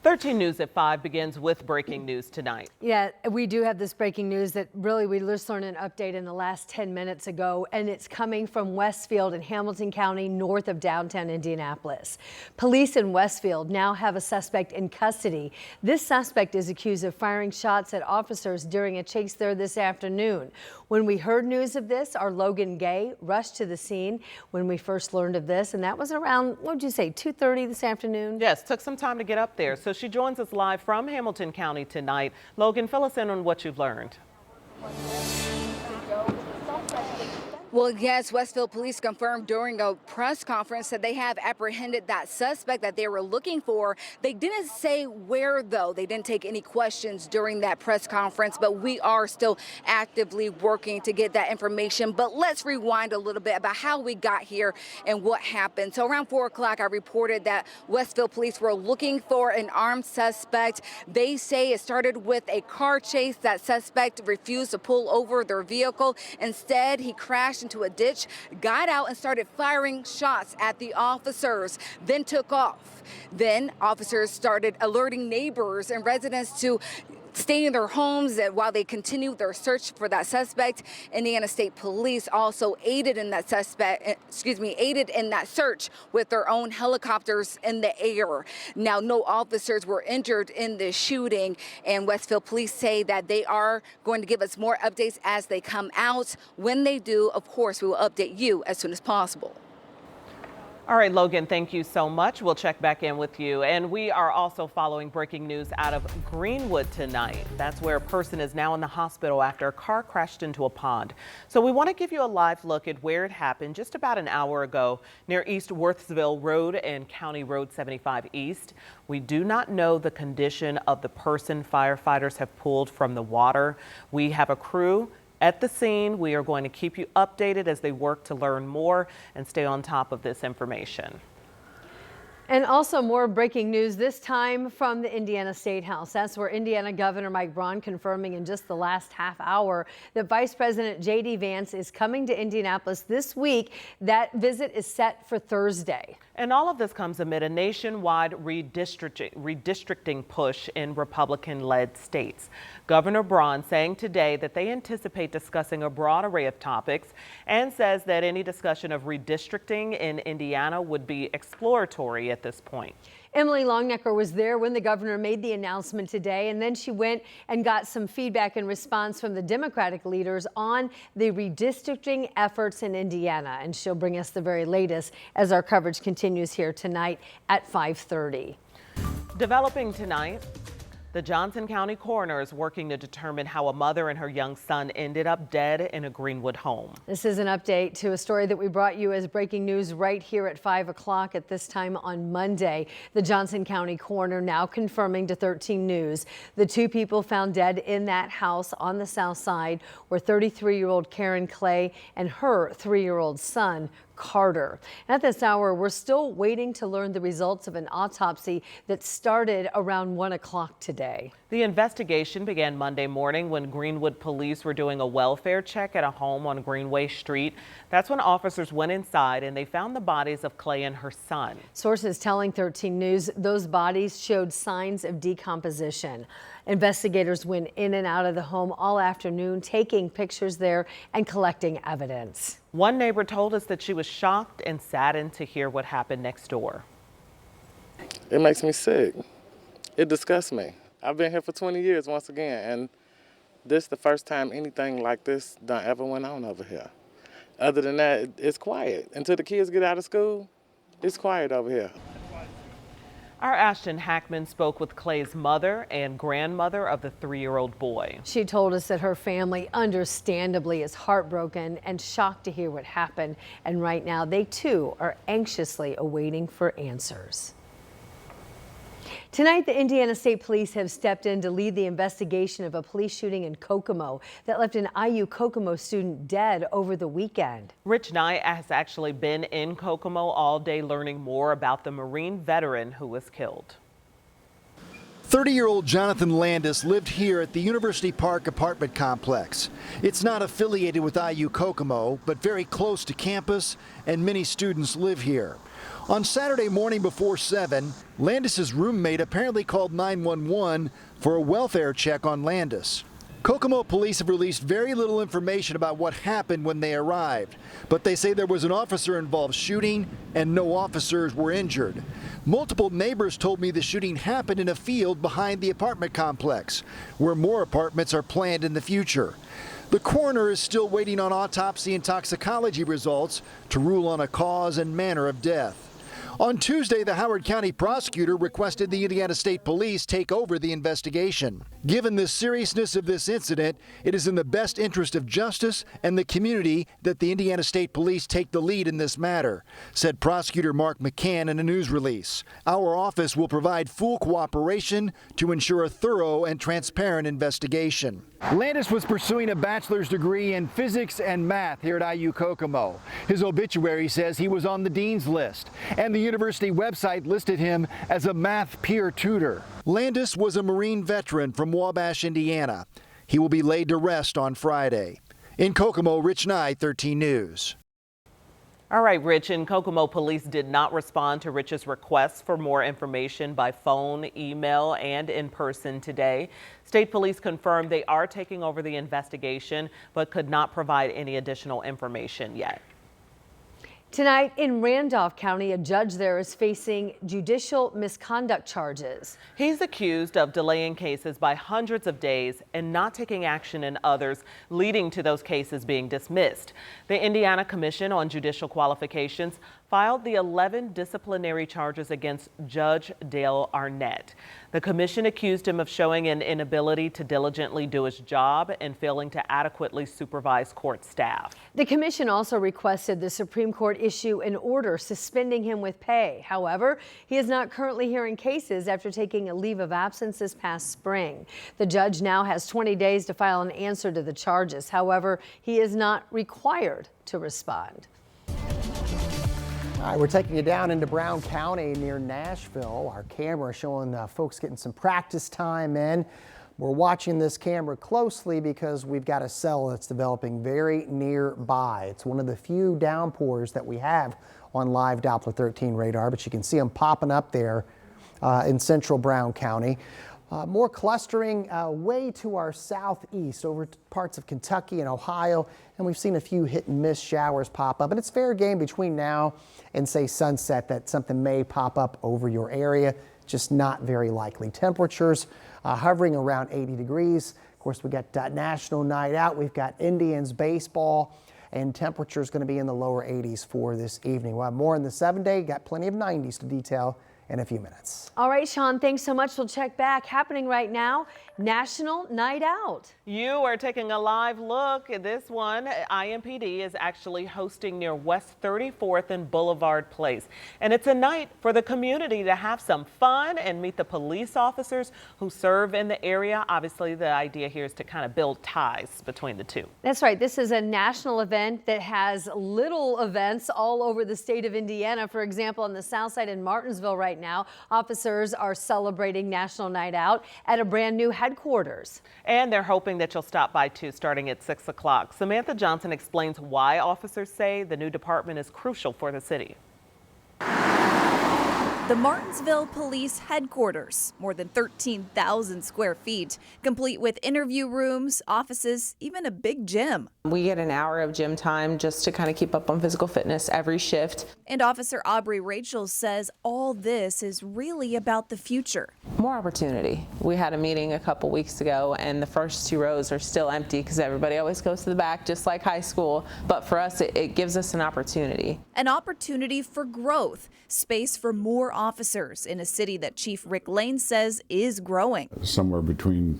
13 News at 5 begins with breaking news tonight. Yeah, we do have this breaking news that really we just learned an update in the last 10 minutes ago, and it's coming from Westfield in Hamilton County, north of downtown Indianapolis. Police in Westfield now have a suspect in custody. This suspect is accused of firing shots at officers during a chase there this afternoon. When we heard news of this, our Logan Gay rushed to the scene when we first learned of this, and that was around, what would you say, 2:30 this afternoon? Yes, took some time to get up there. So she joins us live from Hamilton County tonight. Logan, fill us in on what you've learned. Well, yes, Westfield police confirmed during a press conference that they have apprehended that suspect that they were looking for. They didn't say where, though. They didn't take any questions during that press conference, but we are still actively working to get that information. But let's rewind a little bit about how we got here and what happened. So around 4 o'clock, I reported that Westfield police were looking for an armed suspect. They say it started with a car chase. That suspect refused to pull over their vehicle. Instead, he crashed into a ditch, got out and started firing shots at the officers, then took off. Then officers started alerting neighbors and residents to stay in their homes while they continued their search for that suspect. Indiana State Police also aided in that search with their own helicopters in the air. Now, no officers were injured in this shooting, and Westfield Police say that they are going to give us more updates as they come out. When they do, of course, we will update you as soon as possible. All right, Logan, thank you so much. We'll check back in with you. And we are also following breaking news out of Greenwood tonight. That's where a person is now in the hospital after a car crashed into a pond. So we want to give you a live look at where it happened just about an hour ago near East Worthsville Road and County Road 75 East. We do not know the condition of the person firefighters have pulled from the water. We have a crew at the scene. We are going to keep you updated as they work to learn more and stay on top of this information. And also more breaking news, this time from the Indiana State House. That's where Indiana Governor Mike Braun confirming in just the last half hour that Vice President J.D. Vance is coming to Indianapolis this week. That visit is set for Thursday. And all of this comes amid a nationwide redistricting push in Republican-led states. Governor Braun saying today that they anticipate discussing a broad array of topics and says that any discussion of redistricting in Indiana would be exploratory at this point. Emily Longnecker was there when the governor made the announcement today, and then she went and got some feedback and response from the Democratic leaders on the redistricting efforts in Indiana. And she'll bring us the very latest as our coverage continues here tonight at 5:30. Developing tonight, the Johnson County coroner is working to determine how a mother and her young son ended up dead in a Greenwood home. This is an update to a story that we brought you as breaking news right here at 5 o'clock at this time on Monday. The Johnson County coroner now confirming to 13 News the two people found dead in that house on the south side were 33-year-old Karen Clay and her 3-year-old son, Carter. At this hour, we're still waiting to learn the results of an autopsy that started around 1 o'clock today. The investigation began Monday morning when Greenwood police were doing a welfare check at a home on Greenway Street. That's when officers went inside and they found the bodies of Clay and her son. Sources telling 13 News those bodies showed signs of decomposition. Investigators went in and out of the home all afternoon, taking pictures there and collecting evidence. One neighbor told us that she was shocked and saddened to hear what happened next door. It makes me sick. It disgusts me. I've been here for 20 years once again, and this is the first time anything like this done ever went on over here. Other than that, it's quiet. Until the kids get out of school, it's quiet over here. Our Ashton Hackman spoke with Clay's mother and grandmother of the 3-year-old boy. She told us that her family understandably is heartbroken and shocked to hear what happened. And right now they too are anxiously awaiting for answers. Tonight, the Indiana State Police have stepped in to lead the investigation of a police shooting in Kokomo that left an IU Kokomo student dead over the weekend. Rich Knight has actually been in Kokomo all day learning more about the Marine veteran who was killed. 30-year-old Jonathan Landis lived here at the University Park apartment complex. It's not affiliated with IU Kokomo, but very close to campus, and many students live here. On Saturday morning before 7, Landis's roommate apparently called 911 for a welfare check on Landis. Kokomo police have released very little information about what happened when they arrived, but they say there was an officer-involved shooting and no officers were injured. Multiple neighbors told me the shooting happened in a field behind the apartment complex, where more apartments are planned in the future. The coroner is still waiting on autopsy and toxicology results to rule on a cause and manner of death. On Tuesday, the Howard County prosecutor requested the Indiana State Police take over the investigation. Given the seriousness of this incident, it is in the best interest of justice and the community that the Indiana State Police take the lead in this matter, said Prosecutor Mark McCann in a news release. Our office will provide full cooperation to ensure a thorough and transparent investigation. Landis was pursuing a bachelor's degree in physics and math here at IU Kokomo. His obituary says he was on the dean's list, and the university website listed him as a math peer tutor. Landis was a Marine veteran from Wabash, Indiana. He will be laid to rest on Friday. In Kokomo, Rich Nye, 13 News. All right, Rich, and Kokomo police did not respond to Rich's requests for more information by phone, email, and in person today. State police confirmed they are taking over the investigation, but could not provide any additional information yet. Tonight in Randolph County, a judge there is facing judicial misconduct charges. He's accused of delaying cases by hundreds of days and not taking action in others, leading to those cases being dismissed. The Indiana Commission on Judicial Qualifications filed the 11 disciplinary charges against Judge Dale Arnett. The commission accused him of showing an inability to diligently do his job and failing to adequately supervise court staff. The commission also requested the Supreme Court issue an order suspending him with pay. However, he is not currently hearing cases after taking a leave of absence this past spring. The judge now has 20 days to file an answer to the charges. However, he is not required to respond. All right, we're taking you down into Brown County near Nashville. Our camera showing folks getting some practice time in. We're watching this camera closely because we've got a cell that's developing very nearby. It's one of the few downpours that we have on live Doppler 13 radar, but you can see them popping up there in central Brown County. More clustering way to our southeast over parts of Kentucky and Ohio, and we've seen a few hit and miss showers pop up. And it's fair game between now and say sunset that something may pop up over your area, just not very likely. Temperatures hovering around 80 degrees. Of course, we got National Night Out. We've got Indians baseball, and temperatures going to be in the lower 80s for this evening. We'll have more in the 7-day. Got plenty of 90s to detail in a few minutes. All right, Sean, thanks so much. We'll check back. Happening right now, National Night Out. You are taking a live look at this one. IMPD is actually hosting near West 34th and Boulevard Place. And it's a night for the community to have some fun and meet the police officers who serve in the area. Obviously, the idea here is to kind of build ties between the two. That's right. This is a national event that has little events all over the state of Indiana. For example, on the south side in Martinsville right now, officers are celebrating National Night Out at a brand new headquarters. And they're hoping that you'll stop by too, starting at 6 o'clock. Samantha Johnson explains why officers say the new department is crucial for the city. The Martinsville Police Headquarters, more than 13,000 square feet, complete with interview rooms, offices, even a big gym. We get an hour of gym time just to kind of keep up on physical fitness every shift. And Officer Aubrey Rachel says all this is really about the future. More opportunity. We had a meeting a couple weeks ago and the first 2 rows are still empty because everybody always goes to the back, just like high school. But for us, it gives us an opportunity. An opportunity for growth, space for more officers in a city that Chief Rick Lane says is growing. Somewhere between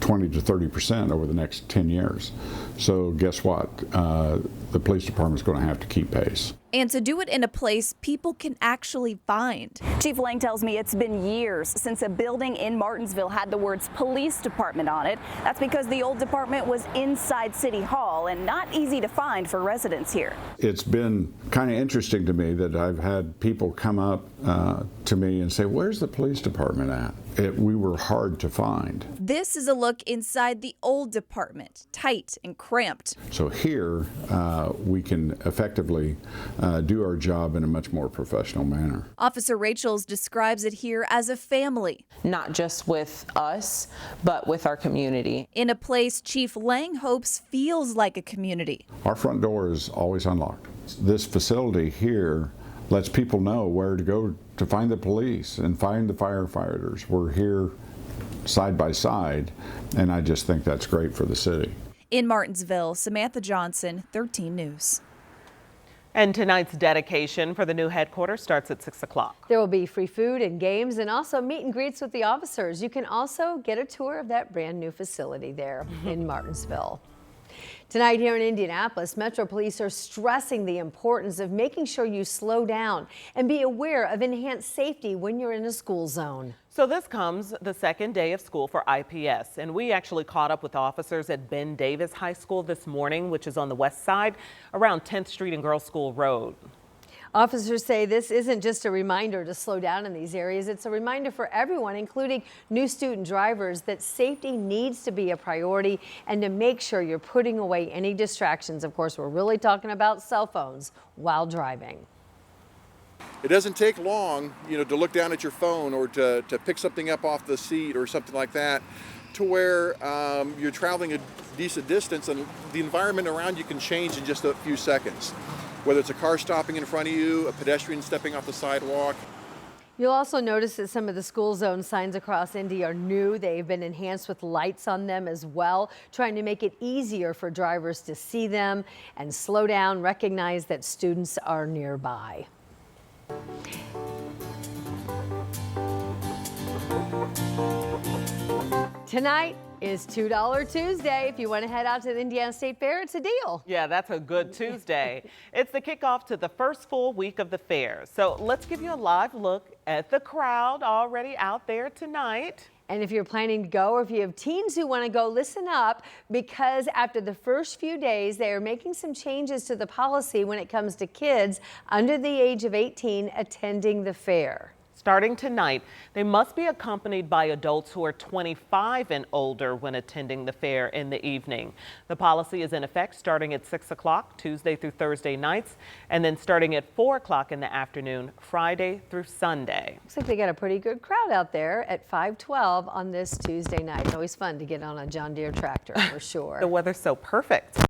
20 to 30% over the next 10 years. So guess what? The police department is going to have to keep pace. And to do it in a place people can actually find. Chief Lang tells me it's been years since a building in Martinsville had the words police department on it. That's because the old department was inside City Hall and not easy to find for residents here. It's been kind of interesting to me that I've had people come up to me and say, where's the police department at? we were hard to find. This is a look inside the old department, tight and cramped. So here we can effectively do our job in a much more professional manner. Officer Rachels describes it here as a family. Not just with us, but with our community. In a place Chief Lang hopes feels like a community. Our front door is always unlocked. This facility here lets people know where to go to find the police and find the firefighters. We're here side by side, and I just think that's great for the city. In Martinsville, Samantha Johnson, 13 News. And tonight's dedication for the new headquarters starts at 6 o'clock. There will be free food and games and also meet and greets with the officers. You can also get a tour of that brand new facility there in Martinsville. Tonight here in Indianapolis, Metro Police are stressing the importance of making sure you slow down and be aware of enhanced safety when you're in a school zone. So this comes the second day of school for IPS, and we actually caught up with officers at Ben Davis High School this morning, which is on the west side around 10th Street and Girls School Road. Officers say this isn't just a reminder to slow down in these areas. It's a reminder for everyone, including new student drivers, that safety needs to be a priority and to make sure you're putting away any distractions. Of course, we're really talking about cell phones while driving. It doesn't take long, to look down at your phone or to pick something up off the seat or something like that, to where you're traveling a decent distance and the environment around you can change in just a few seconds. Whether it's a car stopping in front of you, a pedestrian stepping off the sidewalk. You'll also notice that some of the school zone signs across Indy are new. They've been enhanced with lights on them as well, trying to make it easier for drivers to see them and slow down, recognize that students are nearby. Tonight is $2 Tuesday. If you want to head out to the Indiana State Fair, it's a deal. Yeah, that's a good Tuesday. It's the kickoff to the first full week of the fair. So let's give you a live look at the crowd already out there tonight. And if you're planning to go, or if you have teens who want to go, listen up, because after the first few days, they are making some changes to the policy when it comes to kids under the age of 18 attending the fair. Starting tonight, they must be accompanied by adults who are 25 and older when attending the fair in the evening. The policy is in effect starting at 6 o'clock Tuesday through Thursday nights, and then starting at 4 o'clock in the afternoon Friday through Sunday. Looks like they got a pretty good crowd out there at 512 on this Tuesday night. It's always fun to get on a John Deere tractor for sure. The weather's so perfect.